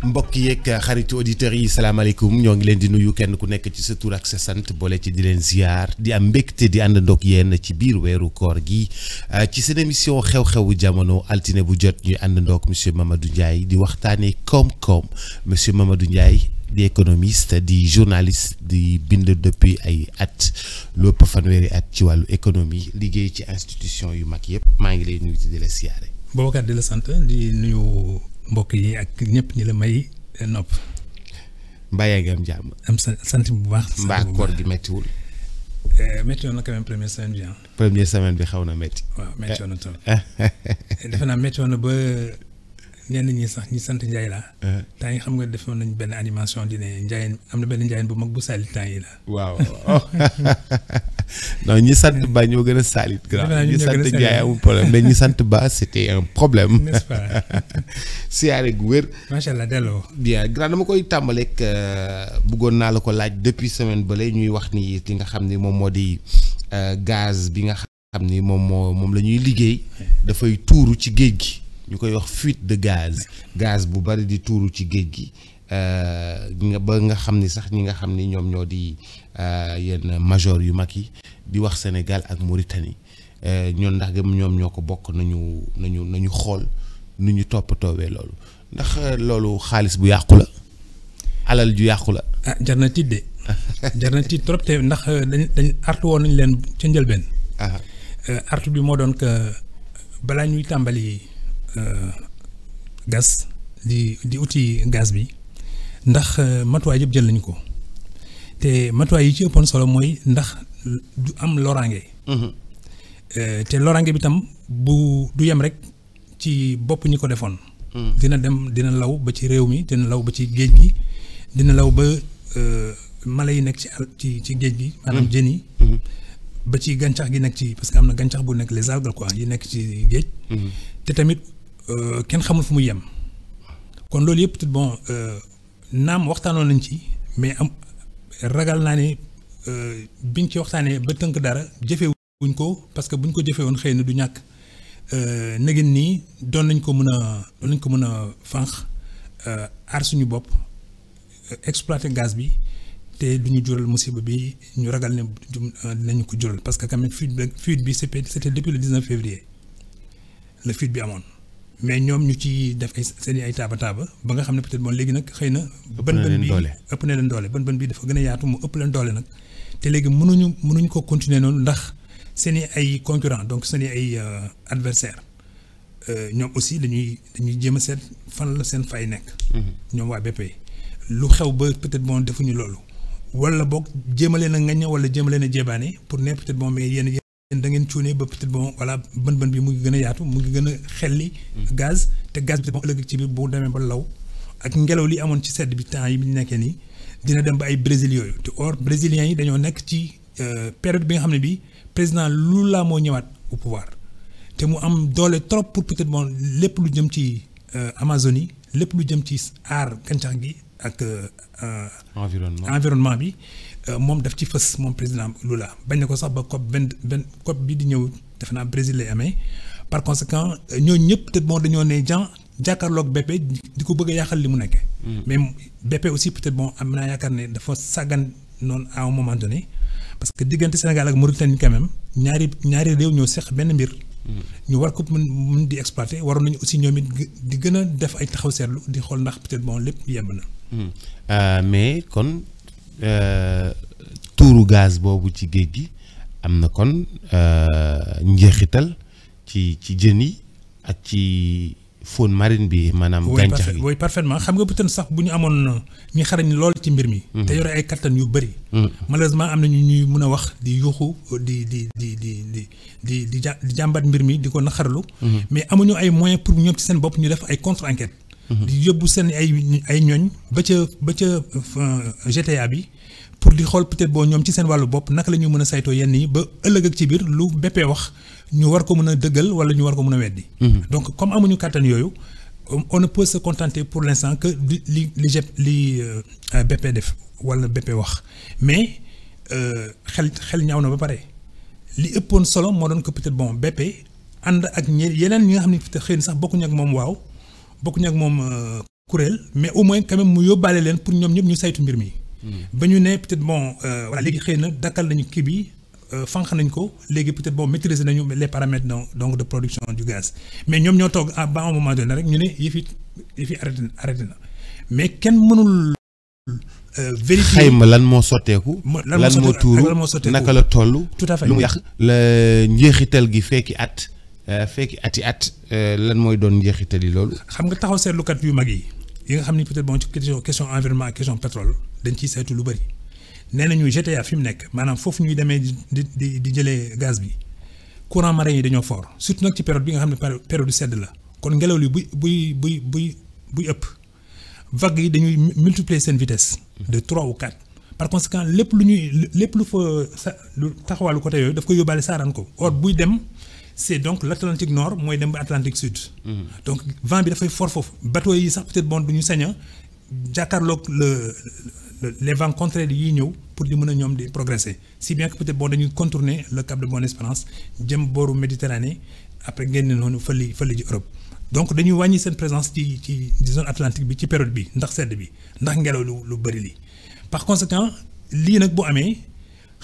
mbokk yeeg xaritu auditeurs yi salaamaaleykum ñoo ngi leen di nuyu kenn ku nekk ci sa tur ak sa sant boole ci di leen ziar di am mbégte di àndandoog yéen ci biir weeru koor gi ci seen émission xew-xewu jamono altine bu jot ñuy àndandoog monsieur Mamadou Ndiaye di waxtaanee koom-koom monsieur Mamadou Ndiaye di économiste di journaliste di bind depuis ay at lépp fanweeri at ci wàllu économie liggéey ci institution yu mag yëpp maa ngi lay nuyu di la siyaare. Boubacar di la sant di nuyu mbokk yi ak ñëpp ñi la may nopp. mbaa yaa ngi am jàmm. am sant bu baax. mbaa koor gi méttiwul. métti woon na quand même première semaine bi première semaine bi xaw na métti. waaw métti woon na trop. defe naa métti woon na ba ñenn ñi sax ñi sant Ndiaye la. temps yi xam nga defoon nañ benn animation di ne Ndiaye am na benn Ndiaye bu mag bu salit temps yi la. waaw non ñi sant Ba ñoo gën a salit. grave ñi sant Ndiaye amul problème mais ñi sant Ba c'était un problème. n'est-ce pas. siyaare gu wér. macha allah delloo. bien grand dama koy tàmbaleeg bëggoon naa la ko laaj depuis semaine bële ñuy wax ni li nga xam ni moom moo di gaz bi nga xam ni moom la ñuy liggéey dafay tuuru ci géej gi. ñu koy wax fuite de gaz bu bari di tuuru ci géej gi ba nga xam ni sax ñi nga xam ni ñoom ñoo di yenn major yu mag yi di wax Sénégal ak Mauritanie ñoon ndax ñoom ñoo ko bokk nañu xool nu ñu toppatoowee loolu ndax loolu xaalis bu yàqu la alal ju yàqu la. ah jar na tiit de jar na tiit trop te ndax dañ artu woon nañu leen ca njëlbeen. artu bi moo doon que balaa ñuy tàmbali. gas di uti gaz bi ndax matuwaay yëpp jël nañu ko te matuwaay yi ci ëppoon solo mooy ndax du am loraange. te loraange bi tam du yem rek ci bopp ñi ko defoon. dina law ba ci réew mi dina law ba ci géej gi dina law ba mala yi nekk ci géej gi. maanaam jën yi. ba ci gàncax gi nekk ci parce que am na gàncax bu nekk les algues quoi yi nekk ci géej. te tamit kenn xamul fu muy yem kon loolu yëpp bon naam waxtaanoon nañ ci mais am ragal naa ne biñ ci waxtaanee ba tënk dara jëfewuñ ko parce que buñ ko jëfewoon xëy na du ñàkk negin nii doon nañ ko mën a fànq aar suñu bopp exploiter gaz bi te du ñu jural musiba bi ñu ragal ne dinañu ko jural parce que quand même fuite bi c'était depuis le 19 février la fuite bi amoon mais ñoom ñu ci def ay taaba ba nga xam ne peut-être bon léegi nag xëy na bën bi ëpp na leen doole bën bi dafa gën a yaatu mu ëpp leen doole nag te léegi mënuñu ko continuer noonu ndax seen i ay concurrents donc seen i ay adversaires ñoom aussi dañuy jéem a seet fan la seen fay nekk. ñoom waa BP lu xew ba peut-être bon defuñu loolu wala boog jéem a leen a ŋaññe wala jéem a leen a jébaane pour ne peut-être bon mais yéen da ngeen cuune ba peut-être bon voilà bën bi mu ngi gën a yaatu mu ngi gën a xelli gaz te gaz bi bon ëllëg ci biir bu demee ba law ak ngelaw li amoon ci sedd bi temps yi bi ñu nekkee nii dina dem ba ay Brésil yooyu te or brésiliens yi dañoo nekk ci période bi nga xam ne bi président Lula moo ñëwaat au pouvoir te mu am doole trop pour peut-être bon lépp lu jëm ci Amazonie lépp lu jëm ci aar gàncax gi ak environnement bi moom daf ci fës moom président Lula bañ na ko sax ba COP bi di ñëw defe naa Brésil lay amee par conséquent ñooñu ñëpp te bon dañoo ne jàkkaarloog BP di ko bëgg a yàqal li mu nekkee. mais BP aussi peut-être bon am naa yaakaar ne dafa sàggan noonu à un moment donné parce que diggante Sénégal ak Mauritanie quand même ñaari réew ñoo seq benn mbir. ñu war ko mën di exploiter waroon nañu aussi ñoom it di gën a def ay taxaw seetlu di xool ndax peut-être bon lépp yemb na. mais kon. tuuru gaz boobu ci géej gi am na kon njeexital ci jën yi ak ci faune marine bi maanaam. gàncax gi oui parfaitement xam nga peut-être sax bu ñu amoon ñi xarañ lool ci mbir mi. te yore ay kattan yu bëri. malheureusement am na ñu ñuy mën a wax di yuuxu di jàmbat mbir mi di ko naqarlu. mais amuñu ay moyens pour ñoom ci seen bopp ñu def ay contre-enquête. di yóbbu seen ay ñooñ ba ca GTA bi pour di xool peut-être boo ñoom ci seen wàllu bopp naka la ñu mën a saytoo yenn yi ba ëllëg ak ci biir lu BP wax ñu war ko mën a dëggal wala ñu war ko mën a weddi. donc comme amuñu kàttan yooyu on ne peut se contenter pour l'instant que li BP def wala BP wax mais xel ñaaw na ba pare li ëppoon solo moo doon que peut-être bon BP ànd ak yeneen ñi nga xam ne peut-être xëy na sax bokkuñu ak moom bokkuñu ak moom kuréel mais au moins quand même mu yóbbaale leen pour ñoom ñëpp ñu saytu mbir mi. ba ñu ne peut-être bon voilà léegi xëy na dakkal nañu kii bi fànq nañ ko léegi peut-être bon maîtriser nañu les paramètres donc de production du gaz mais ñoom ñoo toog ba un moment donné rek ñu ne yëfi arrêté na mais kenn mënul. vérifier xayma lan moo sotteeku. lan moo tuuru naka la toll. tout à fait lu mu yàq la njeexital gi fekki at lan mooy doon njeexital yi loolu. xam nga taxaw seetlukat yu mag yi nga xam ni peut-être bon ci question environnement ak question pétrole dañ ciy seetu lu bëri nee nañu GTA fi mu nekk maanaam foofu ñuy demee di jëlee gaz bi courant marin yi dañoo fort surtout nag ci période bi nga xam ne période sedd la kon ngelaw li buy ëpp. vagues yi dañuy multiplier seen vitesse de 3 ou 4 par conséquent lépp lu fa lu taxawaalu côté yooyu daf ko yóbbaale saaraan ko or buy dem c'est donc l'Atlantique nord mooy dem ba Atlantique sud. Donc vent bi dafay fort foofu bateau yi sax peut-être bon du ñu sañ a jàkkaarloog les vents contraires yi ñëw pour di mën a ñoom di progresser si bien que peut-être bon dañuy contourner le cap de Bonne-Espérance jëm booru Méditerranée après génn noonu fële ji Europe. Donc dañuy wàññi seen présence ci zone atlantique bi ci période bi ndax sedd bi ndax ngelaw lu bëri li par conséquent lii nag bu amee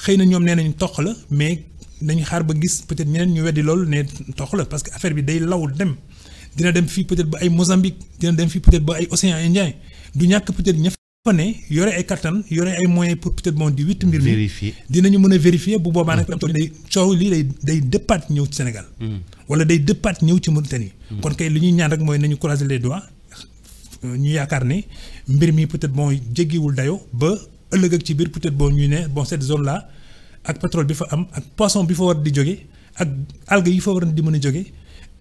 xëy na ñoom nee nañ toq la mais nañu xaar ba gis peut-être ñeneen ñu weddi loolu ne toq la parce que affaire bi day law dem dina dem fii peut-être ba ay Mozambique dina dem fii peut-être ba ay océan Indien du ñàkk peut-être ña fa ne yore ay kattan yore ay moyens pour peut-être bon di witt mbir mi dinañu mën a vérifier bu boobaa nag day coow lii day dëppaat ñëw ci Sénégal wala day dëppaat ñëw ci Mauritanie kon kay li ñuy ñaan rek mooy nañu croiser les doigts ñu yaakaar ne mbir mi peut-être bon jéggiwul dayo ba ëllëg ak ci biir peut-être bon ñu ne bon cette zone là ak pétrole bi fa am ak poisson bi fa war di jóge ak algues yi fa war di mën a jóge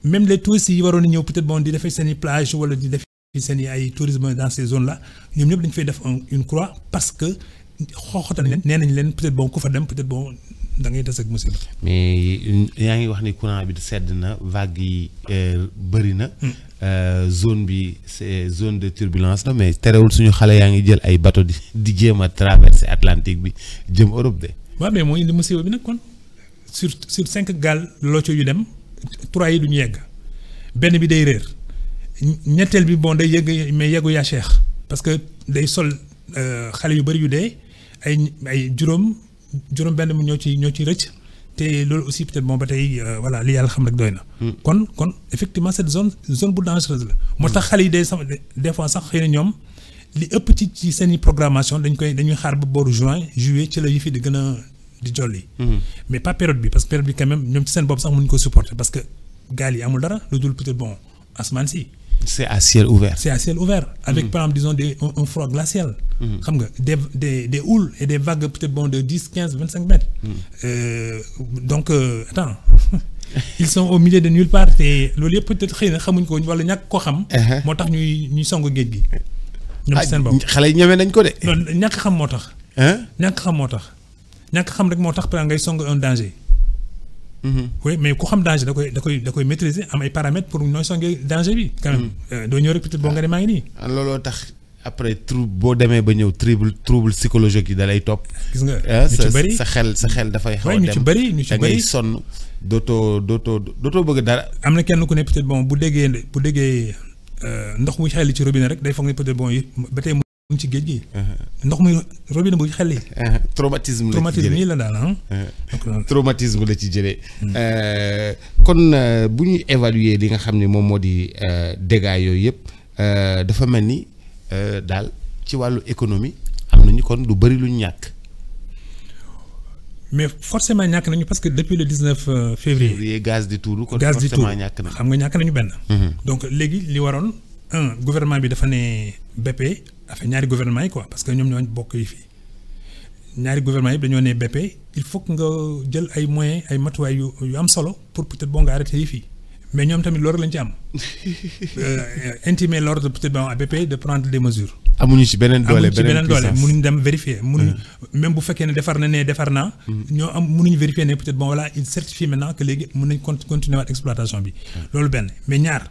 même les touristes yi waroon a ñëw peut-être bon di defee seen i plage wala di def seen i ay tourisme dans ces zones là ñoom ñëpp dañu fay def une croix parce que xooxatal leen nee nañ leen peut-être bon ku fa dem peut-être bon da ngay des ak musiba. mais yaa ngi wax ni courant bi sedd na vague yi bëri na. zone bi c'est zone de turbulence la mais terewul suñu xale yaa ngi jël ay bateau di jéem a traverser Atlantique bi jëm Europe de. waaw mais moo indi musiba bi nag kon sur 5 gaal locco yu dem 3 yi duñu yegg benn bi day réer ñetteel bi bon day yegg mais yeggu yaa Cheikh parce que day sol xale yu bëri yu dee ay juróom benn mu ñoo ci rëcc te loolu aussi peut-être bon ba tey voilà li yàlla xam rek doy na. kon effectivement cette zone bu dangereuse la. moo tax xale yi des fois sax xëy na ñoom li ëpp ci seen i programmation dañuy xaar ba booru juin juillet ci la yëf yi di gën a di jolli. mais pas période bi parce que période bi quand même ñoom ci seen bopp sax mënuñu ko supporter parce que gaal yi amul dara lu dul peut-être bon asamaan si. C'est à ciel ouvert. C'est à ciel ouvert. Avec par exemple, disons, un froid glacial. Des houles et des vagues peut-être bon de 10, 15, 25 mètres. Donc, attends. Ils sont au milieu de nulle part. Et le peut-être xëy na xamuñ ko wala ñàkk ko xam. moo tax ñuy songu géej gi. ñoom seen bopp xale yi ñeme nañ ko de. non ñàkk xam moo tax. ñàkk xam rek moo tax par ngay song un danger. Oui mais ku xam danger da koy maîtriser am ay paramètres pour nooy songee danger bi. quand même doo ñëw rek peut-être boo nga ne maa ngi nii. looloo tax après boo demee ba ñëw trouble psychologique yi da lay topp. gis nga ñu ci bëri sa xel dafay xaw a dem ñu ci bëri da ngay sonn dootoo bëgg dara. am na kenn ku ne peut-être bon bu déggee ndox muy xel ci robinet rek day foog ne peut-être bon ba tey mu ci géej gi. ndox muy robinet bu xel. traumatisme yi la daal traumatisme la ci jëlee. kon bu ñuy évaluer li nga xam ne moom moo di dégâts yooyu yëpp dafa mel ni daal ci wàllu économie am nañu kon lu bari lu ñu ñàkk. mais forcément ñàkk nañu parce que depuis le 19 février. gaz di tuuru kon forcément ñàkk na. xam nga ñàkk nañu benn. donc léegi li waroon gouvernement bi dafa ne BP affaire ñaari gouvernement yi quoi parce que ñoom ñoo bokk yi fii ñaari gouvernement yi dañoo ne BP il faut que nga jël ay moyens ay matuwaay yu am solo pour peut-être bon nga arrêté yi fii mais ñoom tamit loolu lañ ci am intimer l'ordre peut-être bon à BP de prendre des mesures. amuñu ci beneen doole mënuñ dem vérifier mënuñ même bu fekkee ne defar naa mënuñ vérifier ne peut-être bon voilà il certifie maintenant que léegi mën nañ continuer waat exploitation bi. loolu benn mais ñaar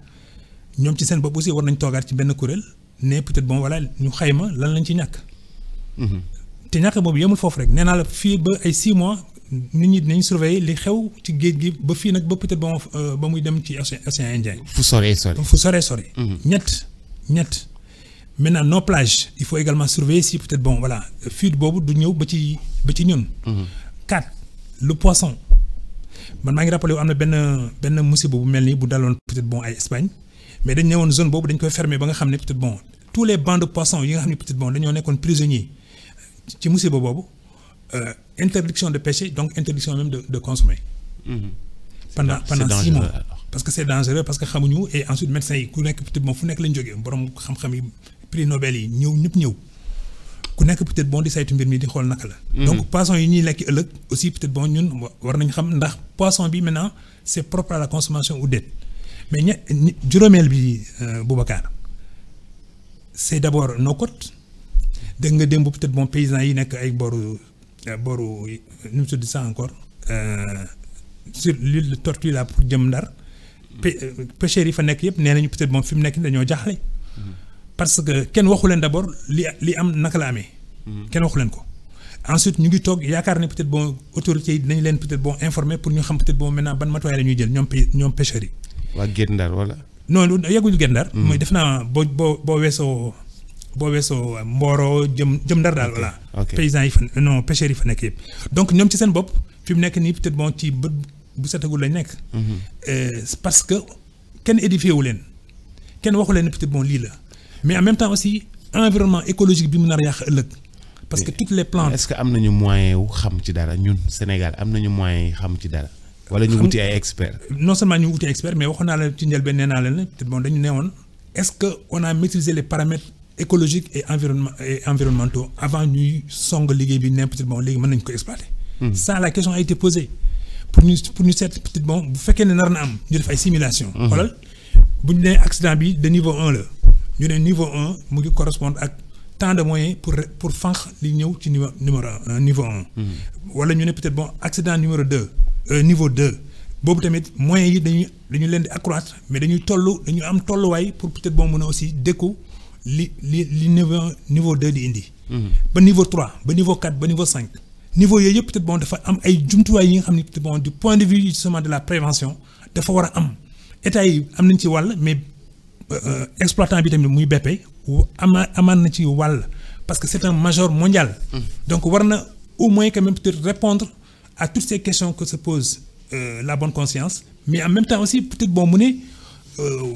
ñoom ci seen bopp aussi war nañ toogaat ci benn kuréel ne peut-être bon voilà ñu xayma lan lañ ci ñàkk. te ñàkk boobu yemul foofu rek nee naa la fii ba ay 6 mois nit ñi dinañ surveiller li xew ci géej gi ba fii nag ba peut-être bon ba muy dem ci océan Indien. fu soree sori. ñett maintenant nos plages il faut également surveiller si peut-être bon voilà fuite boobu du ñëw ba ci ñun. 4 le poisson man maa ngi rappelé am na benn musiba bu mel ni bu daloon peut-être bon ay Espagne mais dañ ne woon zone boobu dañ koy fermer ba nga xam ne peut-être bon tous les bancs de poissons yi nga xam ne peut-être bon dañoo nekkoon prisonniers ci musiba boobu interdiction de pêcher donc interdiction même de consommer. pendant 6 mois parce que c'est dangereux parce que xamuñu et ensuite médecins yi ku nekk peut-être bon fu nekk lañ jógee borom xam-xam yi prix Nobel yi ñëpp ñëw ku nekk peut-être bon di saytu mbir mi di xool naka la. donc poisson yi ñuy lekk ëllëg aussi peut-être bon ñun war nañ xam ndax poisson bi maintenant c'est propre à la consommation ou déet mais juróomeel bi Boubacar c'est d'abord nos côtes dégg nga démb peut-être bon paysans yi nekk ay boru nu mu tudd ça encore sur l'île de Tortue là pour jëm Ndar pêcheurs yi fa nekk yëpp nee nañu peut-être bon fi mu nekk dañoo jaaxle parce que kenn waxu leen d'abord li am naka la amee. kenn waxu leen ko. ensuite ñu ngi toog yaakaar ne peut-être bon autorités yi dinañ leen peut-être bon informer pour ñu xam peut-être bon maintenant ban matuwaay la ñuy jël ñoom pêcheurs yi. waa Guet Ndar wala. non yegguñu Guet Ndar. mooy def naa boo weesoo Mboro jëm Ndar daal voilà. paysans yi fa non pêcheurs yi fa nekk yëpp. donc ñoom ci seen bopp fi mu nekk nii peut-être bon ci bët bu setagul lañ nekk. parce que kenn édifié wu leen kenn waxu leen ne peut-être bon lii la. mais en même temps aussi environnement écologique bi mu nar a yàq ëllëg parce que toutes les plantes. est-ce que am nañu moyen wu xam ci dara ñun Sénégal am nañu moyen yi xam ci dara. wala ñu wuti ay experts. non seulement ñu wuti experts mais waxoon naa la ci njëlbeen nee naa leen ne peut-être bon dañu ne woon est-ce que on a maîtrisé les paramètres écologiques et environnementaux avant ñuy song liggéey bi ne peut-être bon léegi mën nañu ko exploiter. ça la question a été posée pour ñu seet peut-être bon bu fekkee ne nar na am ñu def ay simulations. xoolal bu ñu nee accident bi de niveau 1 la. ñu ne niveau 1 mu ngi correspondre ak tant de moyens pour fànq li ñëw ci niveau 1. wala ñu ne peut-être bon accident niveau 2 boobu tamit moyens yi dañu leen di accroître mais dañu am tolluwaay pour peut-être bon mën a aussi dékku li niveau 2 di indi. ba niveau 3 ba niveau 4 ba niveau 5 niveau yooyu yëpp peut-être bon dafa am ay jumtuwaay yi nga xam ne peut-être bon du point de vue justement de la prévention dafa war a am état yi am nañ ci wàll mais. exploitant bi tamit muy BP amaan na ci wàll parce que c'est un major mondial. donc war na au moins quand même peut-être répondre à toutes ces questions que se pose la bonne conscience mais en même temps aussi peut-être bon mu ne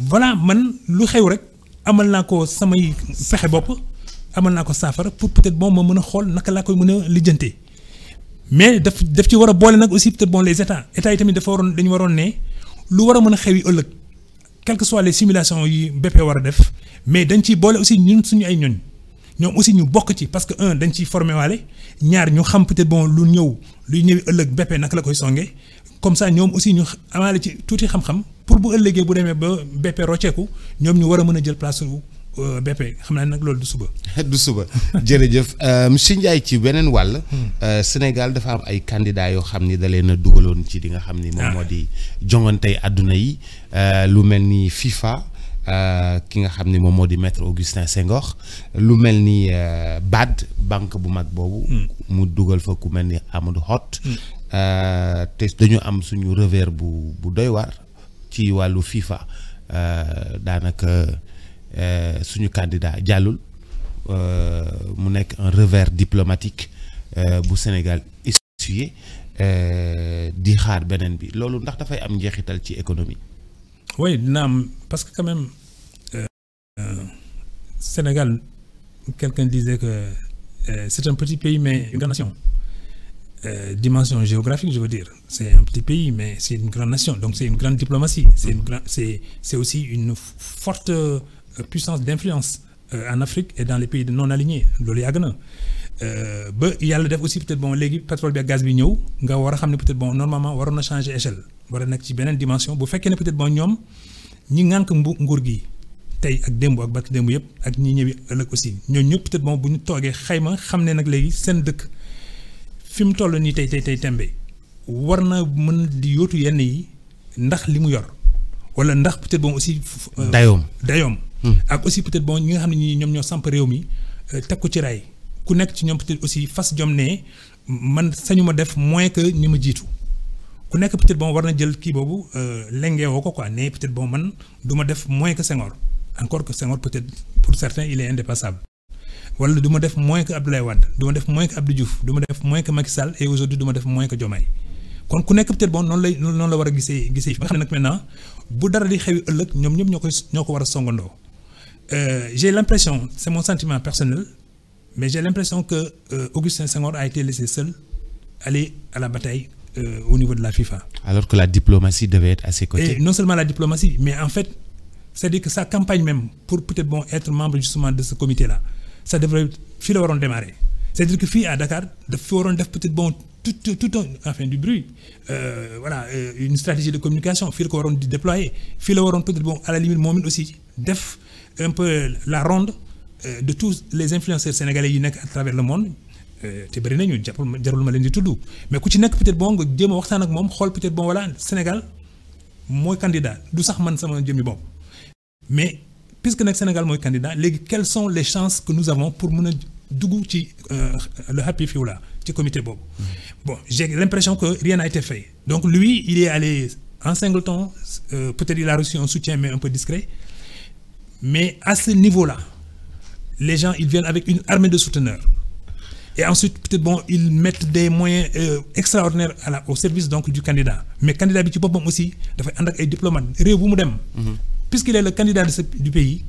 voilà man lu xew rek amal naa ko samay fexe bopp amal naa ko saafara pour peut-être bon ma mën a xool naka laa koy mën a lijjantee mais daf ci war a boole nag aussi peut-être bon les états yi tamit dañu waroon ne lu war a mën a xew yi ëllëg. quelles que soient les simulations yi BP war a def mais dañ ciy boole aussi ñun suñu ay ñoñ ñoom aussi ñu bokk ci parce que dañ ciy formé waale ñaar ñu xam peut-être bon luy ñëwi ëllëg BP naka la koy songee comme ça ñoom aussi ñu amaale ci tuuti xam-xam pour bu ëllëgee bu demee ba BP rocceeku ñoom ñu war a mën a jël place BP xam naa nag loolu du suba. du suba jërëjëf monsieur Ndiaye ci beneen wàll. Sénégal dafa am ay candidats yoo xam ni da leen a dugaloon ci li nga xam ni moom moo di jongantey àdduna yi lu mel ni FIFA ki nga xam ni moom moo di maître Augustin Senghor lu mel ni BAD banque bu mag boobu. mu dugal fa ku mel ni Amadou Hott. te dañu am suñu revers bu doy waar ci wàllu FIFA daanaka. suñu candidat jàllul mu nekk un revers diplomatique bu Sénégal essuyé di xaar beneen bi loolu ndax dafay am njeexital ci économie. oui dina am parce que quand même Sénégal quelqu'un disait que c'est un petit pays mais une grande nation. Dimension géographique je veux dire c'est un petit pays mais c'est une grande nation donc c'est une grande diplomatie c'est aussi une forte puissance d'influence en Afrique et dans les pays non alignés loolu yàgg na ba yàlla def aussi peut-être bon léegi pétrole bi ak gaz bi ñëw nga war a xam ne peut-être bon normalement waroon na changer échelle war a nekk ci beneen dimension bu fekkee ne peut-être bon ñoom ñi ŋànk nguur gi tey ak démb ak barki démb yëpp ak ñi ñëwi ëllëg aussi ñooñu ñëpp peut-être bon bu ñu toogee xayma xam ne nag léegi seen dëkk fi mu toll nii tey tembe war na mën di yóotu yenn yi ndax li mu yor wala ndax peut-être bon aussi. dayoom. ak aussi peut-être bon ñi nga xam ne ñi ñoom ñoo samp réew mi teg ko ci raay ku nekk ci ñoom peut-être aussi fas jom ne man sañu ma def moins que ñi ma jiitu ku nekk peut-être bon war na jël kii boobu lengee woo ko quoi ne peut-être bon man du ma def moins que Senghor encore que Senghor peut-être pour certains il est indépassable wala du ma def moins que Abdoulaye Wade du ma def moins que Abdou Diouf du ma def moins que Macky Sall et aujourd'hui du ma def moins que Diomaye kon ku nekk peut-être bon noonu la war a gisee ba nga xam ne nag maintenant bu dara di xewi ëllëg ñoom ñëpp ñoo ko war a songandoo j'ai l'impression c'est mon sentiment personnel mais j'ai l'impression que Augustin Senghor a été laissé seul aller à la bataille au niveau de la FIFA. Alors que la diplomatie devait être à ses côtés. Et non seulement la diplomatie, mais en fait, c'est-à-dire que sa campagne même, pour peut-être bon, être membre justement de ce comité-là, ça devrait démarrer. C'est-à-dire que à Dakar, il faut peut-être bon, enfin, du bruit, voilà, une stratégie de communication, il faut déployer, il faut peut-être bon, à la limite, moi aussi, def un peu la ronde de tous les influenceurs sénégalais qui sont à travers le monde. te bëri nañu jarul ma leen di tudd mais ku ci nekk peut-être bon nga jéem a waxtaan ak moom xool peut-être bon voilà Sénégal mooy candidat du sax man sama jëmmi bopp mais puisque nag Sénégal mooy candidat léegi quelles sont les chances que nous avons pour mën a dugg ci le Happy Few là ci comité boobu. Bon j'ai l'impression que rien n'a été fait donc lui il est allé en singleton peut-être il a reçu un soutien mais un peu discret mais à ce niveau-là les gens ils viennent avec une armée de souteneurs. Et ensuite, peut-être bon, ils mettent des moyens extraordinaires au service donc du candidat. Mais le candidat aussi, il faut avoir des diplomates. Puisqu'il est le candidat du pays,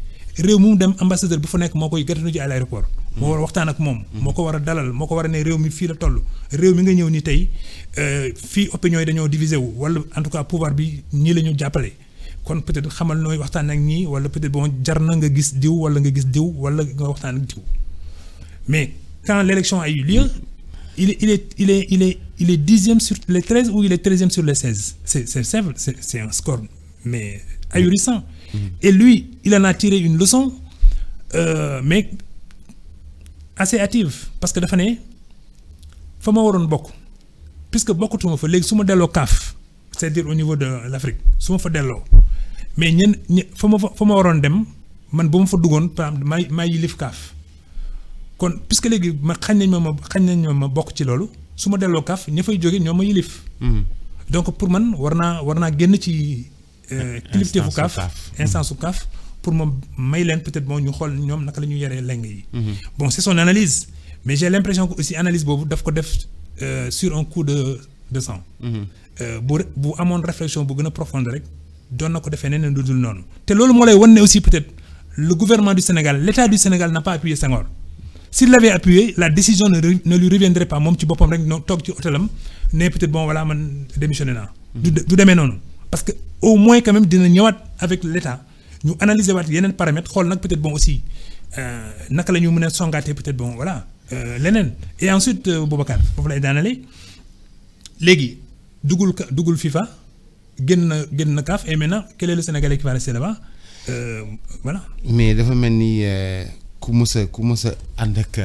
l'ambassadeur à l'aéroport. Je vais waxtaan ak mom moko wara dalal moko wara né réew mi fi la tollu réew mi nga ñëw ni tay fi opinion yi dañoo diviser wu wala en tout cas pouvoir bi ñi lañu jappalé kon peut-être xamal noy waxtaan ak ñi wala peut-être bon jar na nga gis diw wala nga gis diw wala nga waxtaan ak diw mais quand l'élection a eu lieu, il est 10e sur les 13 ou il est 13e sur les 16. C'est un score, mais ahurissant. Et lui, il en a tiré une leçon, mais assez hâtive. Parce que il faut que beaucoup. Puisque beaucoup de gens font des CAF, c'est-à-dire au niveau de l'Afrique, souvent font des lots. Mais il faut que je dem, man bon faut dougon, ma yilif CAF. Kon puisque léegi ma xagn nañ ma bokk ci lolu suma delo kaf ña fay joggé ñoma yilif donc pour man warna génn ci kilifteefu kaf instance kaf pour ma may leen peut-être bon ñu xol ñom naka lañu yéré leng yi bon c'est son analyse mais j'ai l'impression que aussi analyse bobu daf ko def sur un coup de sang bu amone réflexion bu gëna profonde rek don nako défé nénen dudul non té lolu mo lay wonné aussi peut-être le gouvernement du Sénégal l'état du Sénégal n'a pas appuyé Senghor. S'il l'avait appuyé, la décision ne lui reviendrait pas. Moi, je suis peut-être bon, voilà, man démissionné. Du demain non. Parce que au moins, quand même, avec l'État, nous analyser les paramètres, peut-être bon aussi, naka la ñu mëna songaté peut-être bon, voilà, lenen. Et ensuite, Boubacar, faut aller d'aller. Légui, Dougoul FIFA, gen CAF, et maintenant, quel est le Sénégalais qui va rester là-bas? Voilà. Mais dafa melni ku mësa ànd ak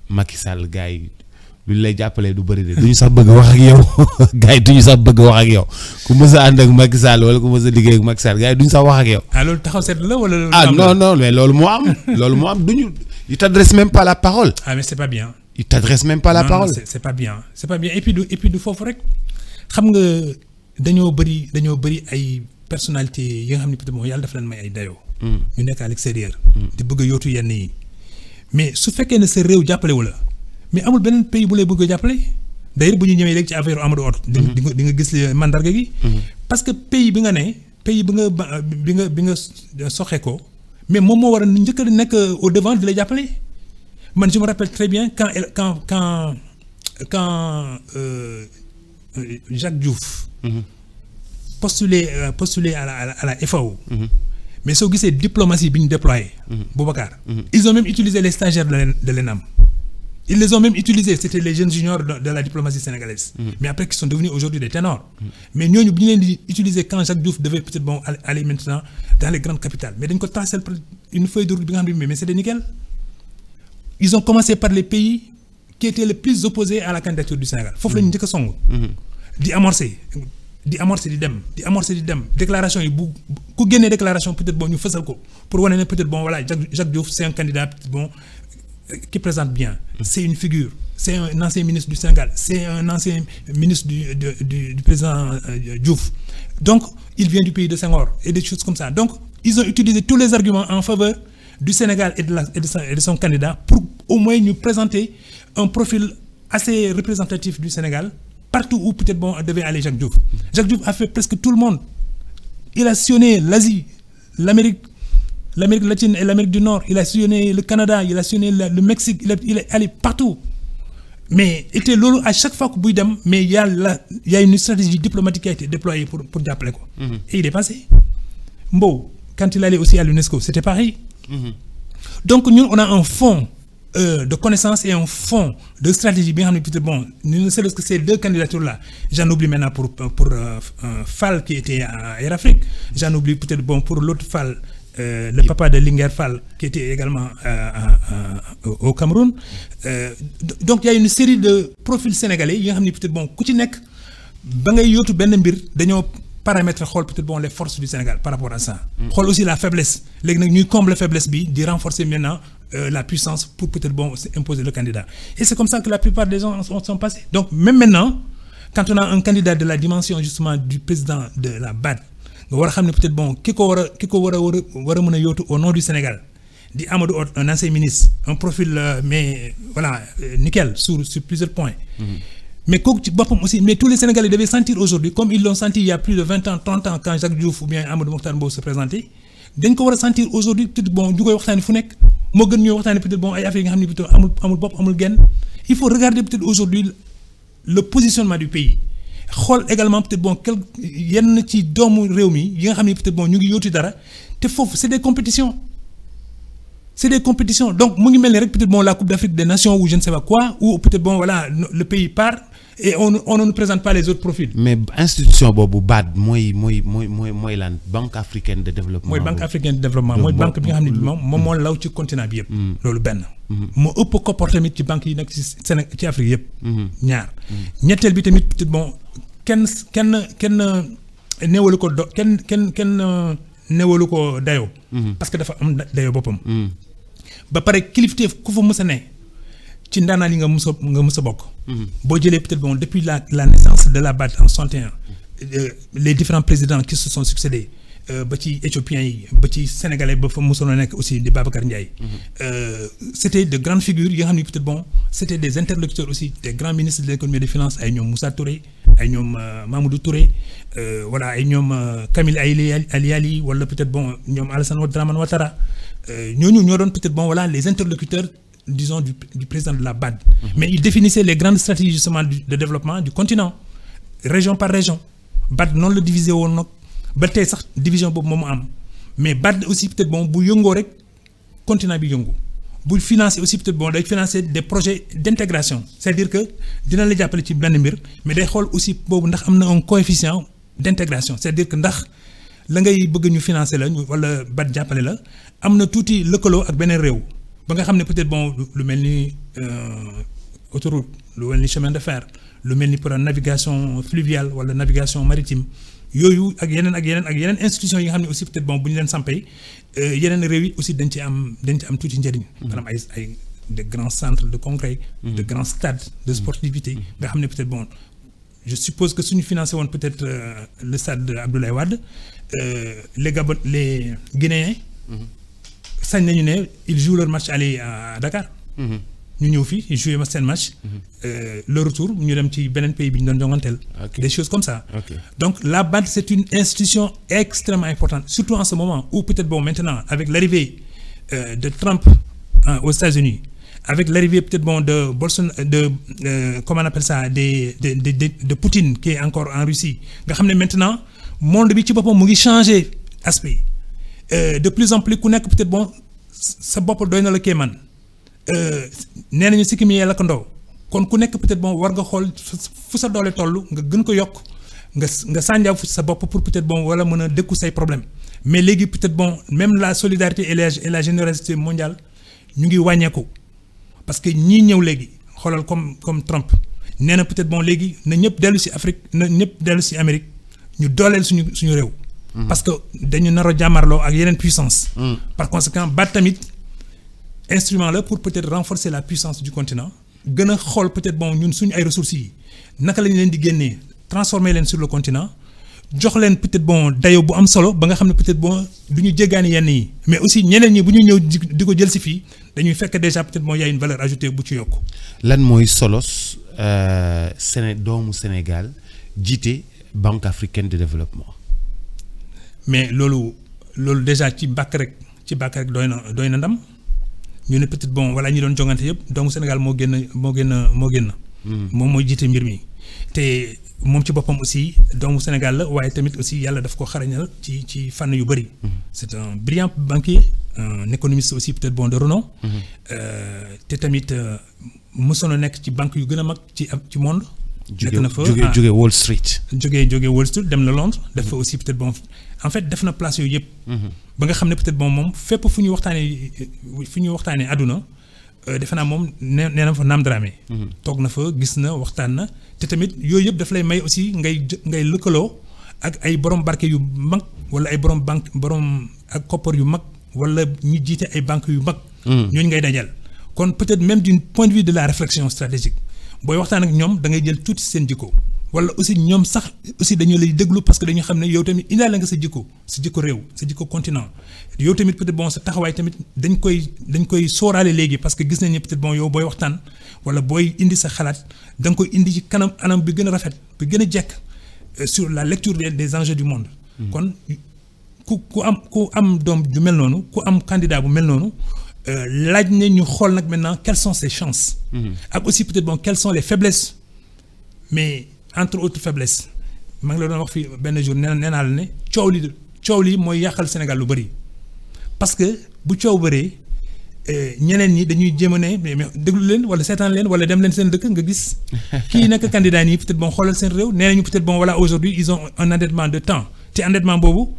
Macky Sall gars yi lu lay jàppalee du bëri de duñu sax bëgg wax ak yow gars yi duñu sax bëgg wax ak yow ku mësa ànd ak Macky Sall wala ku mësa liggéey ak Macky Sall gars yi duñu sax wax ak yow. Ah loolu taxaw seet la wala. Ah non mais loolu moo am duñu il t'adresse même pas la parole. Ah mais c'est pas bien. Il t'adresse même pas la parole. C'est pas bien et puis du foofu rek xam nga dañoo bëri ay personnalités yi nga xam ne peut-être moom yàlla dafa leen may ay dayoo. ñu nekk à l'extérieur. di bëgg a yootu yenn yi mais su fekkee ne sa réew jàppale wu la mais amul beneen pays bu lay bëgg a jàppale d'ailleurs bu ñu ñëwee léegi ci affaire Amadou Hott. di nga gis mandarga gi. parce que pays bi nga ne pays bi nga soxee ko mais moom moo war a njëkk a nekk au devant di lay jàppale man je me rappelle très bien quand Jacques Diouf. postulé à la FAO. Mais si vous avez diplomatie bien déployée, Boubacar, ils ont même utilisé les stagiaires de l'ENAM. Ils les ont même utilisés, c'était les jeunes juniors de la diplomatie sénégalaise. Mais après, qui sont devenus aujourd'hui des ténors. Mais nous, nous avons utilisé quand Jacques Diouf devait peut-être aller maintenant dans les grandes capitales. Mais nous avons une feuille de route, mais c'est des nickel. Ils ont commencé par les pays qui étaient les plus opposés à la candidature du Sénégal. Il faut que nous disions d'y amorcer. Di amorcer di dem déclaration yi bu ku génnee déclaration peut-être bon ñu fësal ko pour wane ne peut-être bon voilà Jacques Diouf c'est un candidat bon qui présente bien c'est une figure c'est un ancien ministre du Sénégal c'est un ancien ministre du président Diouf Donc, il vient du pays de Senghor et des choses comme ça. Donc, ils ont utilisé tous les arguments en faveur du Sénégal et de son candidat pour au moins nous présenter un profil assez représentatif du Sénégal partout où peut-être bon devait aller Jacques Diouf. Jacques Diouf a fait presque tout le monde. Il a sillonné l'Asie, l'Amérique latine et l'Amérique du Nord. Il a sillonné le Canada, il a sillonné le Mexique, il est allé partout. Mais était lolo à chaque fois que Bouydam, mais il y a une stratégie diplomatique qui a été déployée pour d'appeler quoi. Et il est passé. Mbo, quand il allait aussi à l'UNESCO, c'était pareil. Donc nous, on a un fond de connaissances et un fond de stratégie bien bon. Ne serait-ce que ces deux candidatures-là, j'en oublie maintenant pour Fall qui était à Air Afrique, j'en oublie peut-être bon pour l'autre Fall. Le papa de Linguère Fall qui était également au Cameroun. Donc il y a une série de profils sénégalais qui ont peut-être bon ku ci nek ba ngay yotu ben mbir dañoo paramètre xol peut-être bon les forces du Sénégal par rapport à ça. Xol aussi la faiblesse. Légui nak ñuy combler faiblesse bi di renforcer maintenant la puissance pour peut-être bon imposer le candidat. Et c'est comme ça que la plupart des gens sont passés. Donc même maintenant quand on a un candidat de la dimension justement du président de la BAD nga war a xam ne peut-être bon ki ko war a mën a yóotu au nom du Sénégal di Amadou Hott un ancien ministre un profil mais voilà nickel sur plusieurs points. Mais kooku ci boppam aussi mais tous les Sénégalais devaient sentir aujourd'hui comme ils l'ont senti il y a plus de 20 ans 30 ans quand Jacques Diouf ou bien Amadou Mokhtar Mbow se présentait dañ ko war a sentir aujourd'hui peut-être bon ñu koy waxtaanee fu nekk moo gën ñuy waxtaanee peut-être bon ay affaires yi nga xam ne peut-être amul bopp amul genn. Il faut regarder peut-être aujourd'hui le positionnement du pays. Xool également peut-être bon yenn ci doomu réew mi yi nga xam ne peut-être bon ñu ngi yóotu dara te foofu c'est des compétitions donc mu ngi mel ni rek peut-être bon la Coupe d'Afrique des Nations ou je ne sais pas quoi ou peut-être bon voilà le pays part et on ne présente pas les autres profils. Mais institution boobu BAD mooy lan Banque africaine de développement. mooy Banque africaine de développement mooy banque bi nga xam ne moom moo law ci continent bi yëpp. loolu benn. moo ëpp koppar tamit ci banque yi nekk ci Afrique yëpp. ñaar ñetteel bi tamit peut-être bon. kenn néewalu ko kenn néewalu ko dayoo. parce que dafa am dayoo boppam. ba pare kilifteef ku fa mës a ne ci ndaanaan yi nga mës a bokk. boo jëlee peut-être bon depuis la naissance de la BAD en 61 les différents présidents qui se sont succédés ba ci éthiopiens yi ba ci sénégalais ba fa mësoon a nekk aussi di Babacar Ndiaye. C'était de grandes figures yi nga xam ne peut-être bon c'était des interlocuteurs aussi des grands ministres de l'économie et des finances ay ñoom Moussa Touré ay ñoom Mamadou Touré voilà ay ñoom Kamil Ali wala peut-être bon ñoom Alassane Dramane Ouattara ñooñu ñoo doon peut-être bon voilà les interlocuteurs disons du président de la BAD. Mais il définissait les grandes stratégies justement de développement du continent région par région BAD noonu la divisé woon nag ba tey sax division boobu moom am mais BAD aussi peut-être bon bu yëngoo rek continent bi yëngu bu financer aussi peut-être bon day financer des projets d'intégration c'est-à-dire que dina la jàppale ci benn mbir mais day xool aussi boobu ndax am na un coefficient d'intégration c'est-à-dire que ndax la ngay bëgg ñu financer la wala BAD jàppale la am na tuuti lëkkaloo ak beneen réew ba nga xam ne peut-être bon lu mel ni autoroute lu mel ni chemin de fer lu mel ni pour navigation fluviale wala navigation maritime yooyu ak yeneen institutions yi nga xam ne aussi peut-être bon bu ñu leen sampee yeneen réew yi aussi dañ ci am tuuti njëriñ. maanaam ay de grands centres de congrès. de grands stades de sportivité. nga xam ne peut-être bon je suppose que suñu financé woon peut-être le stade de Abdoulaye Wade les Guinéens. sañ nañu ne ils jouent leur match aller à Dakar. ñu ñëw fii ils jouent seen match. le retour ñu dem ci beneen pays bi ñu doon jonganteel. des choses comme ça. Donc la BAD c'est une institution extrêmement importante surtout en ce moment où peut-être bon maintenant avec l'arrivée de Trump aux États-Unis avec l'arrivée peut-être bon de comment on appelle ça de Poutine qui est encore en Russie nga xam ne maintenant monde bi ci boppam mu ngi changer aspect de plus en plus ku nekk peut-être bon sa bopp doy na la kéemaan nee nañu sikkim yee la ko ndaw kon ku nekk peut-être bon war nga xool fu sa doole toll nga gën ko yokk nga sànjaaw fu sa bopp pour peut-être bon wala mën a dékku say problème mais léegi peut-être bon même la solidarité et la générosité mondiale ñu ngi wàññeeku parce que ñii ñëw léegi xoolal comme Trump nee na peut-être bon léegi na ñëpp dellu ci Afrique na ñëpp dellu ci Amérique ñu dooleel suñu réew. parce que dañu nar a jàmmarloo ak yeneen puissance. par conséquent BAD tamit instrument là pour peut-être renforcer la puissance du continent gën a xool peut-être bon ñun suñu ay ressources yi naka lañ leen di génnee transformer leen sur le continent jox leen peut-être bon dayo bu am solo ba nga xam ne peut-être bon du ñu jéggaani yenn yi mais aussi ñeneen ñi bu ñu ñëw di ko jël si fii dañuy fekk déjà peut-être bon y a une valeur ajoutée bu ci yokk. lan mooy solos doomu Sénégal jiite Banque africaine de développement. mais loolu déjà ci bàkk rek doy na ndam ñu ne peut-être bon voilà ñi doon jongante yëpp doomu Sénégal moo génn. moom mooy jiite mbir mi te. moom ci boppam aussi doomu Sénégal la waaye tamit aussi yàlla daf ko xarañal ci fànn yu bëri. c'est un brillant banquier un économiste aussi peut-être bon de renom. te tamit mosoon na nekk ci banque yu gën a mag ci monde. nekk na fa jóge Wall Street. jóge Wall Street dem na Londres. def fa aussi peut-être bon en fait def na place yooyu yëpp. ba nga xam ne peut-être bon moom fépp fu ñuy waxtaanee àdduna. defe naa moom nee na fa naam dramé. toog na fa gis na waxtaan na te tamit yooyu yëpp daf lay may aussi ngay lëkkaloo ak ay borom barke yu mag wala ay borom ak koppar yu mag wala ñu jiite ay banques yu mag. ñooñu ngay dajal kon peut-être même du point de vue de la réflexion stratégique booy waxtaan ak ñoom da ngay jël tuuti seen jikko wala aussi ñoom sax aussi dañu lay déglu parce que dañu xam ne yow tamit indaale nga sa jikko réew sa jikko continent yow tamit peut-être bon sa taxawaay tamit dañ koy sóoraale léegi parce que gis nañ ne peut-être bon yow booy waxtaan wala booy indi sa xalaat da nga koy indi ci anam bi gën a rafet bi gën a jekk sur la lecture des enjeux du monde. kon ku am doom ju mel noonu ku am candidat bu mel noonu laaj ne ñu xool nag maintenant quelles sont ses chances. ak aussi peut-être bon quelles sont les faiblesses mais. entre autres faiblesses maa ngi la doon wax fii benn jour nee naa la ne coow li mooy yàqal Sénégal lu bëri parce que bu coow bëree ñeneen ñi dañuy jéem a ne mais déglu leen wala seetaan leen wala dem leen seen dëkk nga gis kii nekk candidat nii peut-être bon xoolal seen réew nee nañu peut-être bon voilà aujourd'hui ils ont un endettement de temps te endettement boobu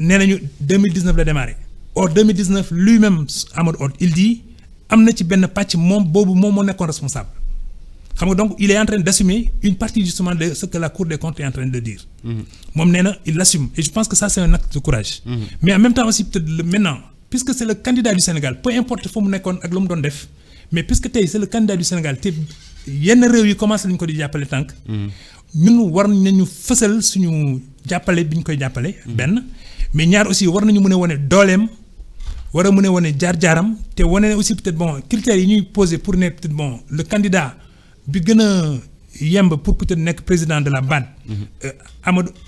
nee nañu 2019 la démarré or 2019 lui-même Amadou Hott il dit am na ci benn pàcc moom moo nekkoon responsable. xam nga donc il est en train d'assumer une partie justement de ce que la Cour des comptes est en train de dire. moom nee na il l'assume et je pense que ça c'est un acte de courage. mais en même temps aussi peut-être maintenant puisque c'est le candidat du Sénégal peu importe fa mu nekkoon ak lu mu doon def mais puisque tey c'est le candidat du Sénégal te yenn réew yi commencé nañu ko di jàppale tànk. ñun war nañu fësal suñu jàppale bi ñu koy jàppale. benn mais ñaar aussi war nañu mën a wane dooleem war a mën a wane jaar-jaaram te wane aussi peut-être bon critères yi ñuy poser pour ne peut-être bon le candidat. bi gën a yemb pour peut-être nekk président de la BAD.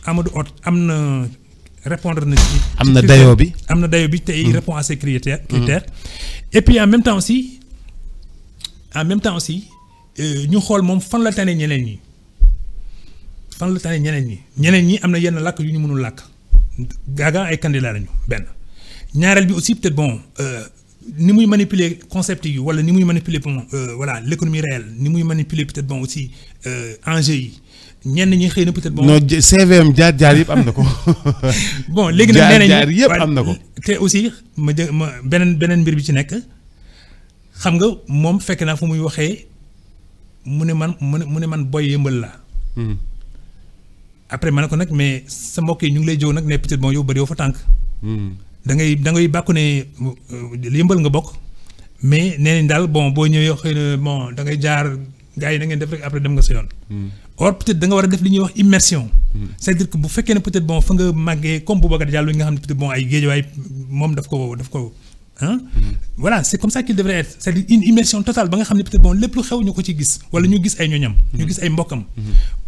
Amadou Hott am na répondre na ci. am na dayoo bi te il répond à ces critères. et puis en même temps aussi ñu xool moom fan la tane ñeneen ñi ñeneen ñi am na yenn làkk yu ñu mënul làkk gaaga ay candidat lañu benn ñaareel bi aussi peut-être bon. ni muy manipuler concept yi wala ni muy manipuler voilà l'économie réelle ni muy manipuler peut-être bon aussi enjeux yi ñenn ñi xëy na peut-être bon. non CVM jaar yëpp am na ko. bon léegi nag nee nañu jaar yëpp am na ko. te aussi ma beneen mbir bi ci nekk xam nga moom fekk naa fu muy waxee mu ne man boy yëmbal la. après ma ne ko nag mais sa mbokk yi ñu ngi lay jow nag ne peut-être bon yow bëri yow fa tànk. da ngay bàkku ne yëmbal nga bokk mais nee nañ daal bon boo ñëwee xëy na bon da ngay jaar gars yi da ngeen def rek après dem nga sa yoon. or peut-être da nga war a def li ñuy wax immersion. c'est-à-dire que bu fekkee ne peut-être bon fa nga màggee comme Boubacar Diallo nga xam ne peut-être bon ay géejawaay moom daf ko voilà c'est comme ça qu'il devrait être c'est-à-dire une immersion totale ba nga xam ne peut-être bon lépp lu xew ñu ko ci gis wala ñu gis ay ñoñam. ñu gis ay mbokkam.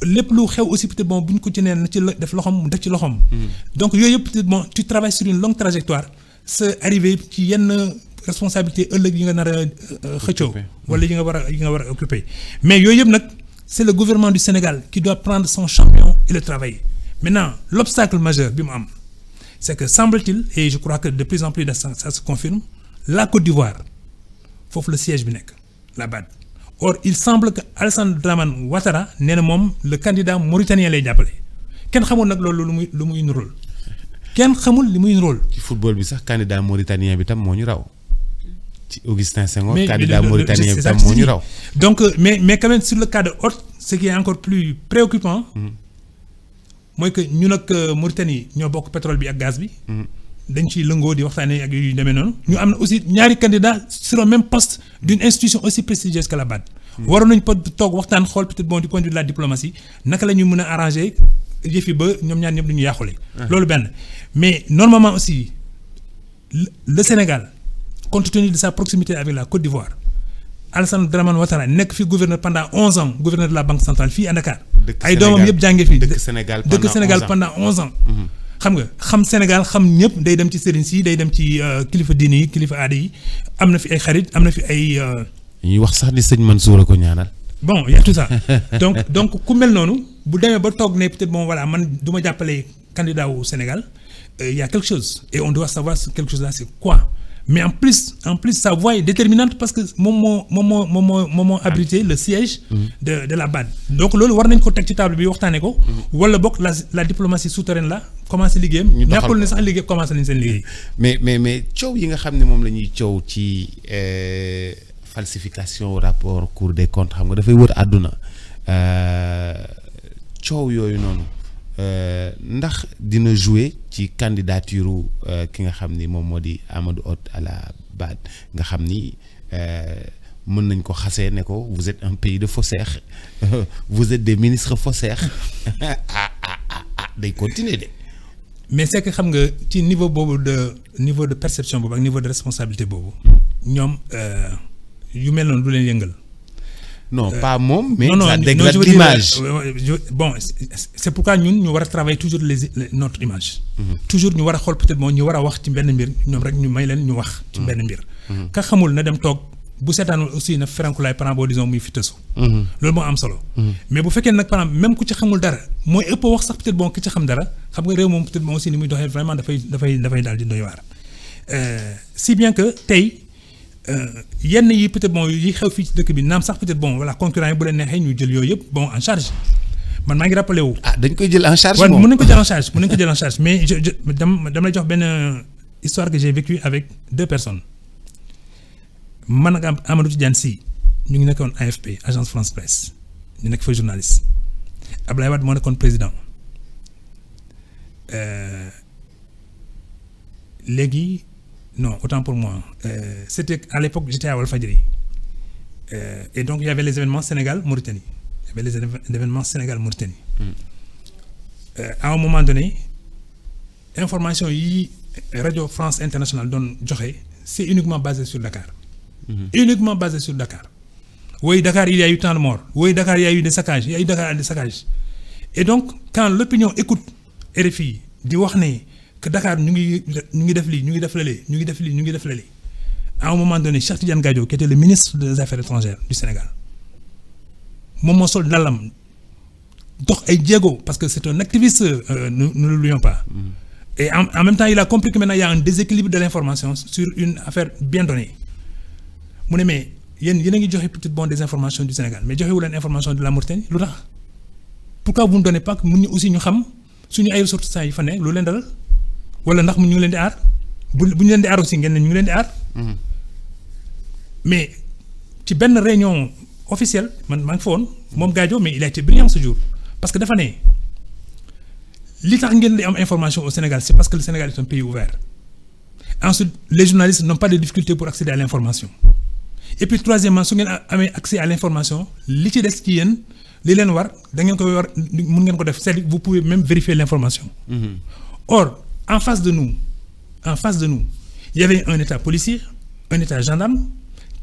lépp lu xew aussi peut-être bon bu ñu ko ci nee na ci def loxoom mu def ci loxoom. donc yooyu yëpp peut-être bon tu travailles sur une longue trajectoire sa arrivé ci yenn responsabilité ëllëg yi nga nar a xëccoo. wala yi nga war a occuper mais yooyu yëpp nag c'est le gouvernement du Sénégal qui doit prendre son champion et le travailler maintenant l'obstacle majeur bi mu am. c'est que semble-t-il et je crois que de plus en plus ça se confirme la Côte d'Ivoire foofu le siège bi nekk la BAD or il semble que Alassane Dramane Ouattara nee na moom le candidat mauritanien lay jàppale kenn xamul nag loolu lu muy nuróol kenn xamul li muy nuróol. ci football bi sax candidat mauritanien bi tam moo ñu raw ci Augustin Senghor. candidat mauritanien bi tam moo ñu raw. donc mais quand même sur le cas de Hott ce qui est encore plus préoccupant. mooy que ñun ak Mauritanie ñoo bokk pétrole bi ak gaz bi. dañ ciy lëngoo di waxtaanee ak yu demee noonu. ñu am na aussi ñaari candidats sur le même poste d'une institution aussi prestigieuse que la BAD. waroon nañu toog waxtaan xool peut-être bon du point de vue de la diplomatie naka la ñu mën a arranger yëf yi ba ñoom ñaar ñëpp du ñu yàqule. loolu benn mais normalement aussi le Sénégal compte tenu de sa proximité avec la Côte d'Ivoire Alassane Dramane Ouattara nekk fi gouverneur pendant 11 ans gouverneur de la Banque centrale fii à Dakar. ay doomam yëpp jàngee fii dëkk Sénégal pendant 11 ans. xam nga xam Sénégal xam ñëpp day dem ci sëriñ si day dem ci kilifa diine yi kilifa aada yi am na fi ay xarit am na fi ay. ñuy wax sax ni sëñ Mansour a ko ñaanal. bon y a tout ça donc ku mel noonu bu demee ba toog ne peut-être bon voilà man du ma jàppale candidat au Sénégal y a quelque chose et on doit savoir ce quelque chose là c'est quoi. Mais en plus sa voix est déterminante parce que moom moo abrité le siège de la BAD. Donc loolu war nañ ko teg ci table bi waxtaanee ko. wala bokk la diplomatie souterraine la commencé liggéeyam. ñu doxal ko nekkul ne sax liggéey commencé nañ seen liggéey. mais coow yi nga xam ne moom la ñuy coow ci falsification rapport Cour des comptes xam nga dafay wër àdduna coow yooyu noonu. ndax dina jouer ci candidature ki nga xam ni moom moo di Amadou Hott à la BAD nga xam ni mën nañ ko xasee ne ko vous êtes un pays de faussaires vous êtes des ministres faussaires day continuer de. mais c'est que xam nga ci niveau de perception boobu ak niveau de responsabilité boobu ñoom yu mel noonu du leen yëngal. Non, pas moom, mais ça dégrade l'image. Bon, c'est pourquoi ñun ñu war a travailler toujours notre image. Toujours ñu war a xool peut-être moom ñu war a wax ci benn mbir ñoom rek ñu may leen ñu wax. ci benn mbir. ka xamul na dem toog bu seetaanul aussi na ferenkulaay par exemple disons muy fi tësu. loolu moo am solo. mais bu fekkee nag par exemple même ku ci xamul dara mooy ëpp wax sax peut-être bon ki ci xam dara xam nga réew moom peut-être moom aussi ni muy doxee vraiment dafay daal di doy waar. si bien que tey. yenn yi peut-être bon yi xew fii ci dëkk bi naam sax peut-être bon voilà concurrent yi bu leen neexee ñu jël yooyu yëpp bon en charge man maa ngi rappelé wu. dañ koy jël en charge. waaw mën nañu ko jël en charge mais dama lay jox benn histoire que j'ai vécue avec 2 personnes man ak Amadou Tidiane Sy ñu ngi nekkoon AFP agence France Presse ñu nekk fa journaliste Abdoulaye Wade moo nekkoon président léegi. Non, autant pour moi. C'était à l'époque, j'étais à Walfadjri. Et donc, il y avait les événements Sénégal-Mauritanie. Il y avait les événements Sénégal-Mauritanie. À un moment donné, information yi Radio France Internationale donne joxe, c'est uniquement basé sur Dakar. Uniquement basé sur Dakar. Oui, Dakar, il y a eu tant de morts. Oui, Dakar, il y a eu des saccages. Il y a eu Dakar des saccages. Et donc, quand l'opinion écoute RFI, di wax ne que Dakar ñu ngi def lii ñu ngi def lële ñu ngi def lii ñu ngi def lële à un moment donné Cheikh Tidiane Gadio qui était le ministre des Affaires étrangères du Sénégal moom moo sol dalam dox ay jéego parce que c'est un activiste ne l'oublions pas. Et en même temps il a compris que maintenant il y a un déséquilibre de l'information sur une affaire bien donnée mu ne mais yéen a ngi joxe peut-être bon des informations du Sénégal mais joxewu leen information de la Mauritanie lu tax pourquoi vous ne donnez pas que mun ñu aussi ñu xam suñu ay ressortissants yi fa ne lu leen dalal. wala ndax mu ñu ngi leen di aar bu ñu leen di aar aussi ngeen ne ñu ngi leen di aar. mais ci benn réunion officielle man maa ngi fa woon moom Gadio mais il a été brillant ce jour parce que dafa ne li tax ngeen di am information au Sénégal c'est parce que le Sénégal est un pays ouvert. Ensuite les journalistes n'ont pas de difficulté pour accéder à l'information et puis troisièmement su ngeen amee accès à l'information li ci des ci yéen li leen war da ngeen ko war mun ngeen ko def c'est-à-dire vous pouvez même vérifier l'information. Or en face de nous, il y avait un état policier, un état gendarme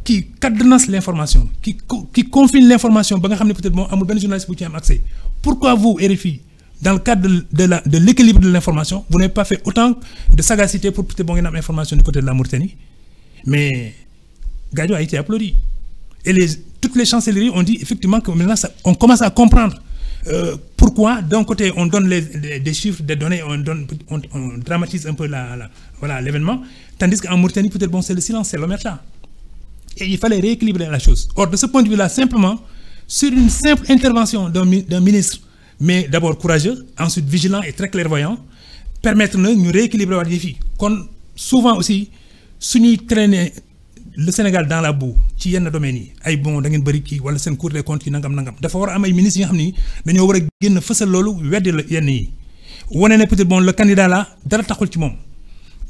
qui cadenasse l'information, qui confine l'information. Peut-être bon, amul ben journaliste qui a accès. Pourquoi vous, RFI, dans le cadre de l'équilibre de l'information, vous n'avez pas fait autant de sagacité pour peut-être bon information du côté de la Mauritanie? Mais Gadio a été applaudi. Et toutes les chancelleries ont dit effectivement que maintenant on commence à comprendre. Pourquoi d'un côté on donne des chiffres, des données, on dramatise un peu voilà l'événement, tandis qu'en Mauritanie peut-être bon c'est le silence, c'est l'omerta. Et il fallait rééquilibrer la chose. Or de ce point de vue-là, simplement sur une simple intervention d'un ministre, mais d'abord courageux, ensuite vigilant et très clairvoyant, permettre de nous rééquilibrer les défis. Souvent aussi, si nous traînons le Sénégal dans la boue ci yenn domaines yi ay bon da ngeen bëri kii wala seen Cour des comptes yi nangam dafa war a am ay ministres yi nga xam ni dañoo war a génn fësal loolu weddi la yenn yi wane ne peut-être bon le candidat là dara taxul ci moom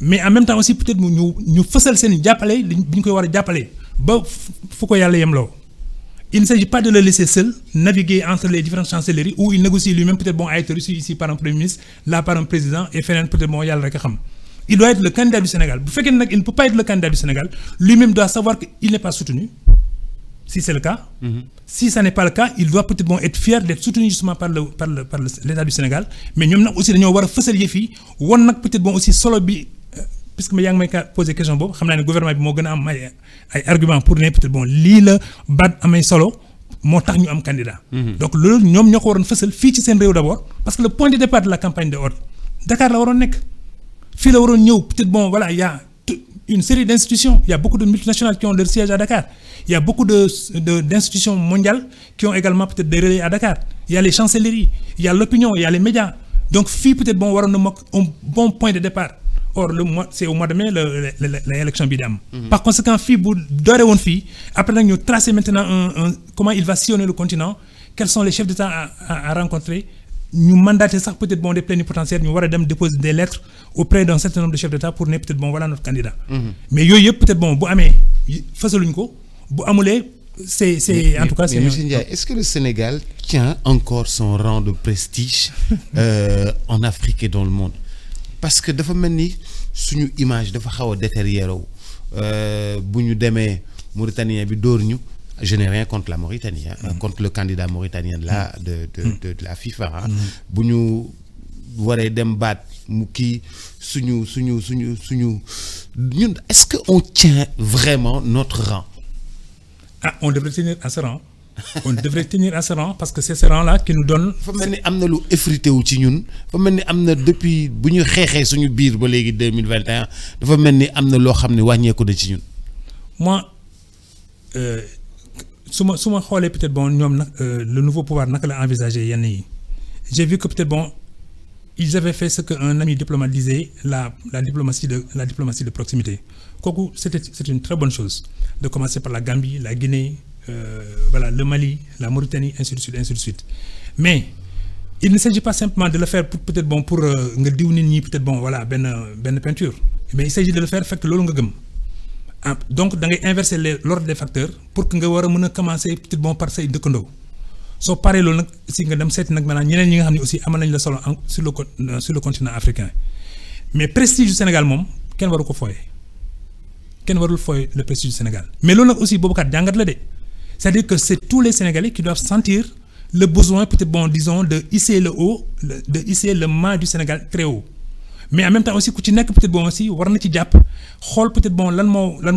mais en même temps aussi peut-être ñu fësal seen jàppale bi ñu koy war a jàppale ba fu ko yàlla yemloo il ne s'agit pas de le laisser seul naviguer entre les différentes chancelleries où il négocie lui-même peut-être bon a été reçu ici par un premier ministre, là par un président et feneen peut-être bon yàlla rek a xam. Il doit être le candidat du Sénégal. Bu fekkee nag il ne peut pas être le candidat du Sénégal, lui-même doit savoir qu'il n'est pas soutenu. Si c'est le cas, si ça n'est pas le cas, il doit peut-être bon être fier d'être soutenu justement par l'État du Sénégal. Mais ñoom nag aussi dañoo war a fësal yëf yi wan nag peut-être bon aussi solo bi puisque ma yaa ngi may poser question boobu xam naa ne gouvernement bi moo gën a am ay argument pour ne peut-être bon lii la baat amee solo moo tax ñu am candidat. Donc loolu ñoom ñoo ko waroon fësal fii ci seen réew d'abord parce que le point de départ de la campagne de Hott Dakar la waroon nekk fii la waroon ñëw peut-être bon voilà il y a une série d'institutions, il y a beaucoup de multinationales qui ont leur siège à Dakar. Il y a beaucoup d'institutions mondiales qui ont également peut-être des relais à Dakar. Il y a les chancelleries, il y a l'opinion, il y a les médias. Donc, fii peut-être bon, un bon point de départ. Or, c'est au mois de mai l'élection bi di am. Par conséquent, fii bu doore woon fii après nag ñu tracer maintenant comment il va sillonner le continent, quels sont les chefs d'État à rencontrer. Ñu mandater sax peut-être bon des plénipotentiaires ñu war a dem déposer des lettres auprès d'un certain nombre de chefs d'État pour ne peut-être bon voilà notre candidat. Mais yooyu yëpp peut-être bon bu amee fësaluñ ko bu amulee c'est en tout cas c'est. Mais monsieur Ndiaye, est-ce que le Sénégal tient encore son rang de prestige en Afrique et dans le monde? Parce que dafa mel ni suñu image dafa xaw a détérioré wu bu ñu demee Mauritanien bi dóor ñu. Je n'ai rien contre la Mauritanie, contre le candidat mauritanien de la FIFA. Bu ñu waree dem baat mu kii suñu ñun est-ce que on tient vraiment notre rang? Ah, on devrait tenir à ce rang. On devrait tenir à ce rang parce que c'est ce rang-là qui nous donne. Dafa mel ni am na lu effrité wu ci ñun dafa mel ni am na depuis bu ñu xeexee suñu biir ba léegi 2021 dafa mel ni am na loo xam ne wàññeeku na ci ñun. Moi. su ma xoolee peut-être bon ñoom nag le nouveau pouvoir naka la envisagé yenn yi j'ai vu que peut-être bon ils avaient fait ce que un ami diplomate disait la diplomatie de proximité kooku c'est une très bonne chose de commencer par la Gambie la Guinée voilà le Mali la Mauritanie ainsi de suite mais il ne s'agit pas simplement de le faire pour peut-être bon pour nga diw nit ñi peut-être bon voilà benn peinture mais il s'agit de le faire fekk loolu nga gëm. Donc da ngay inverser l'ordre des facteurs pour que nga war a mën a commencer peut-être bon par say dëkkandoo soo paree loolu nag si nga dem seeti nag maintenant ñeneen ñi nga xam ne aussi amal nañ la solo sur le continent africain mais prestige du Sénégal moom kenn waru ko fooyee kenn warul fooyee le prestige du Sénégal mais loolu nag aussi boobu kat jàngat la de c'est-à-dire que c'est tous les Sénégalais qui doivent sentir le besoin peut-être bon disons de hisser le mât du Sénégal très haut. Mais en même temps aussi ku ci nekk peut-être bon aussi war na ci jàpp xool peut-être bon lan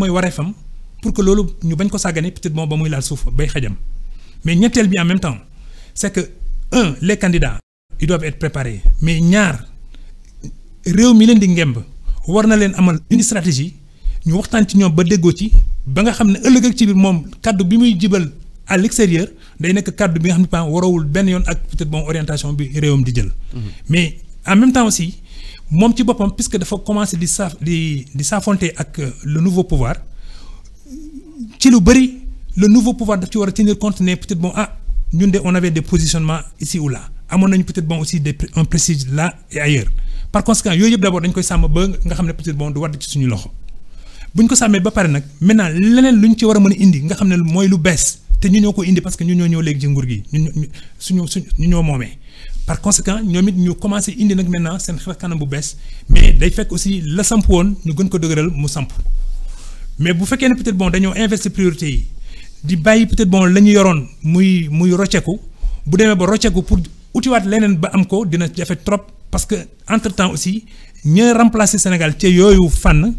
mooy wareefam pour que loolu ñu bañ ko sàggane peut-être bon ba muy laal suuf bay xajam mais ñetteel bi en même temps c'est que les candidats ils doivent être préparés mais ñaar réew mi leen di ngemb war na leen amal une stratégie ñu waxtaan ci ñoom ba déggoo ci ba nga xam ne ëllëg ak ci biir moom kaddu bi muy jibal à l'extérieur day nekk kaddu bi nga xam ne pas waroowul benn yoon ak peut-être bon orientation bi réewam di jël. Mais en même temps aussi. Moom ci boppam puisque dafa commencer di s'affronter ak le nouveau pouvoir ci lu bari le nouveau pouvoir daf ci war a tenir compte ne peut-être bon ñun de on avait des positionnements ici ou là amoon nañu peut-être bon aussi un prestige là et ailleurs par conséquent yooyu yëpp d'abord dañ koy sàmm ba nga xam ne peut-être bon du wadd ci suñu loxo bu ñu ko sàmmee ba pare nag maintenant leneen lu ñu ci war a mën a indi nga xam ne mooy lu bees te ñu ñoo ko indi parce que ñu ñoo ñëw léegi ci nguur gi ñu ñoo moomee. Par conséquent ñoom it ñu commencé indi nag maintenant seen xel kanam bu bees mais day fekk aussi la samp woon ñu gën ko dëgëral mu samp mais bu fekkee ne peut-être bon dañoo investir priorité yi di bàyyi peut-être bon la ñu yoroon muy rocceeku bu demee ba rocceeku pour utiwaat leneen ba am ko dina jafe trop parce que entre-temps aussi ña remplacer Sénégal ci yooyu fànn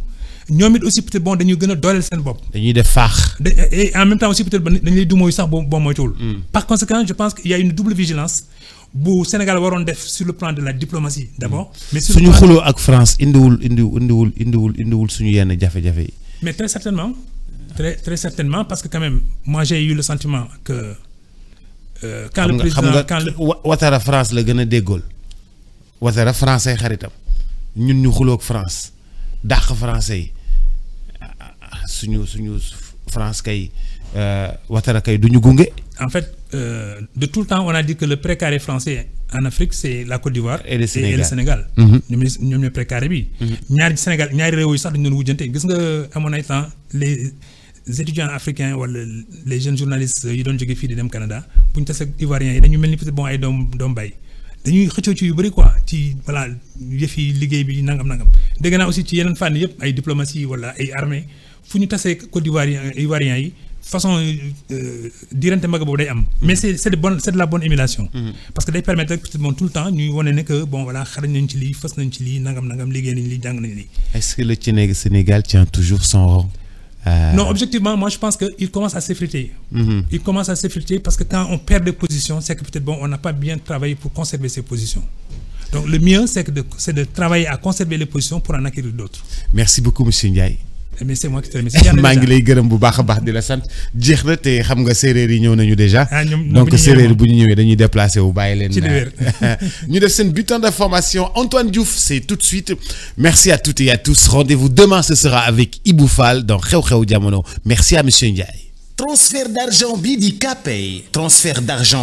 ñoom it aussi peut-être bon dañuy gën a dooleel seen bopp. dañuy def faax. Et en même temps aussi peut-être dañu lay dumóoyu sax boo moytuwul. Par conséquent je pense qu'il y a une double vigilance. Bu Sénégal waroon def sur le plan de la diplomatie d'abord. Mais sur suñu xuloo ak France indiwul suñu yenn jafe-jafe yi. Mais très certainement parce que quand même moi j'ai eu le sentiment que quand le président Ouattara France la gën a déggool Ouattara français xaritam ñun ñu xuloo ak France dàq français yi suñu France kay Ouattara kay du ñu gunge. En fait de tout le temps on a dit que le précaré français en Afrique c'est la Côte d'Ivoire et le Sénégal. ñoom ñooy précaré bi. ñaari réew yi sax dañu doon wujjante gis nga amoon ay temps étudiants africains wala les jeunes journalistes yi doon jóge fii di dem Canada bu ñu tasee Ivoiriens yi dañu mel ni peut-être bon ay doom bay dañuy xëccoo ci yu bëri quoi ci voilà yëf yi liggéey bi nangam dégg naa aussi ci yeneen fànn yëpp ay diplomatie wala ay armée fu ñu tasee Côte d'Ivoire Ivoiriens yi façon diirante mag boobu day am. mais c'est de la bonne émulation. parce que day permettre peut-être bon tout le temps ñuy wane ne que bon voilà xarañ nañ ci lii fas nañ ci lii nangam liggéey nañ lii jàng nañ lii. est-ce que le Sénégal tient toujours son rang? Non, objectivement, moi je pense qu'il commence à s'effriter. Il commence à s'effriter parce que quand on perd des positions, c'est que peut-être bon, on n'a pas bien travaillé pour conserver ces positions. Donc le mieux, c'est de travailler à conserver les positions pour en acquérir d'autres. Merci beaucoup, monsieur Ndiaye. Mais c'est moi qui te remercie. maa ngi lay gërëm bu baax a baax di la sant jeex na te xam nga séeréer yi ñëw nañu déjà. donc séeréer bu ñu ñëwee dañuy déplacé wu bàyyi leen. ñu def seen bulletin d'information Antoine Diouf c'est tout de suite. Merci à toutes et à tous. Rendez-vous demain, ce sera avec Ibou Fall dans Xew Xew Jamono. Merci à monsieur Ndiaye. Transfert d'argent bi di Kpay. Transfert d'argent